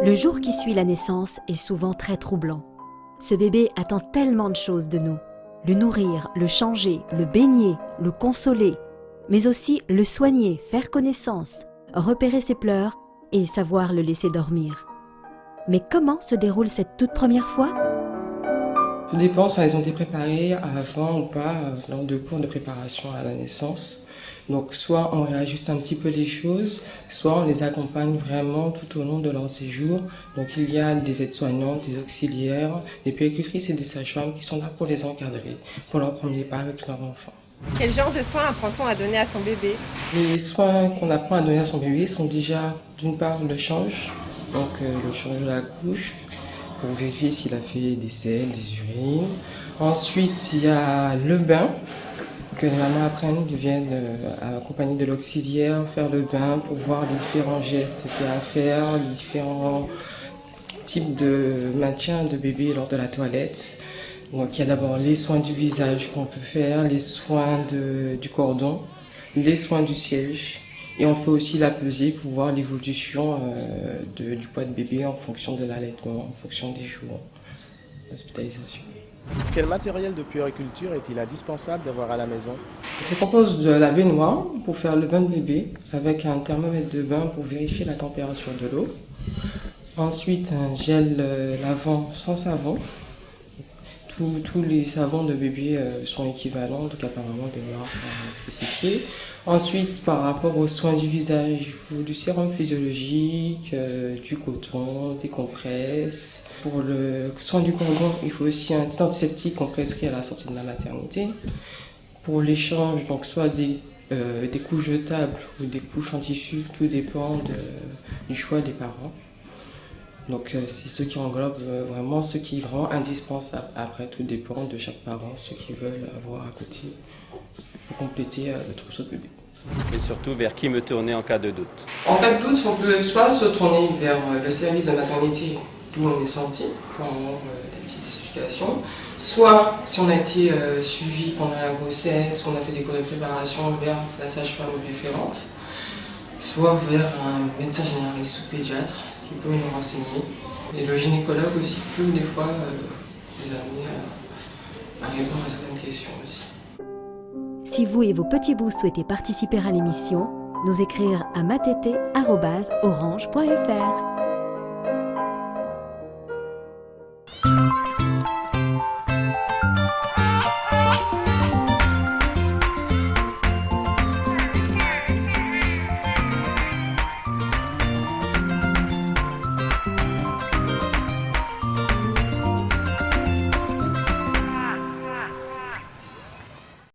Le jour qui suit la naissance est souvent très troublant. Ce bébé attend tellement de choses de nous. Le nourrir, le changer, le baigner, le consoler, mais aussi le soigner, faire connaissance, repérer ses pleurs et savoir le laisser dormir. Mais comment se déroule cette toute première fois ? Tout dépend si elles ont été préparées avant ou pas lors de cours de préparation à la naissance. Donc soit on réajuste un petit peu les choses, soit on les accompagne vraiment tout au long de leur séjour. Donc il y a des aides-soignantes, des auxiliaires, des puéricultrices et des sages-femmes qui sont là pour les encadrer, pour leur premier pas avec leur enfant. Quel genre de soins apprend-on à donner à son bébé ? Les soins qu'on apprend à donner à son bébé sont déjà d'une part le change, donc le change de la couche, pour vérifier s'il a fait des selles, des urines. Ensuite, il y a le bain, que les mamans apprennent, viennent accompagnées de l'auxiliaire, faire le bain pour voir les différents gestes qu'il y a à faire, les différents types de maintien de bébé lors de la toilette. Donc il y a d'abord les soins du visage qu'on peut faire, les soins du cordon, les soins du siège. Et on fait aussi la pesée pour voir l'évolution du poids de bébé en fonction de l'allaitement, en fonction des jours d'hospitalisation. Quel matériel de puériculture est-il indispensable d'avoir à la maison ? Ça se compose de la baignoire pour faire le bain de bébé avec un thermomètre de bain pour vérifier la température de l'eau. Ensuite, un gel lavant sans savon. Tous les savons de bébé sont équivalents, donc apparemment des marques spécifiées. Ensuite, par rapport aux soins du visage, il faut du sérum physiologique, du coton, des compresses. Pour le soin du cordon, il faut aussi un antiseptique qu'on prescrit à la sortie de la maternité. Pour l'échange, donc soit des couches jetables ou des couches en tissu, tout dépend du choix des parents. Donc c'est ce qui englobe vraiment ce qui est vraiment indispensable. Après, tout dépend de chaque parent, ce qu'ils veulent avoir à côté pour compléter le trousseau de bébé. Et surtout, vers qui me tourner en cas de doute? En cas de doute, on peut soit se tourner vers le service de maternité d'où on est sorti pour avoir des petites explications, soit si on a été suivi pendant la grossesse, on a fait des cours de préparation vers la sage-femme référente, soit vers un médecin généraliste ou pédiatre qui peut nous renseigner. Et le gynécologue aussi peut des fois nous amener à répondre à certaines questions aussi. Si vous et vos petits bouts souhaitez participer à l'émission, nous écrire à matete@orange.fr.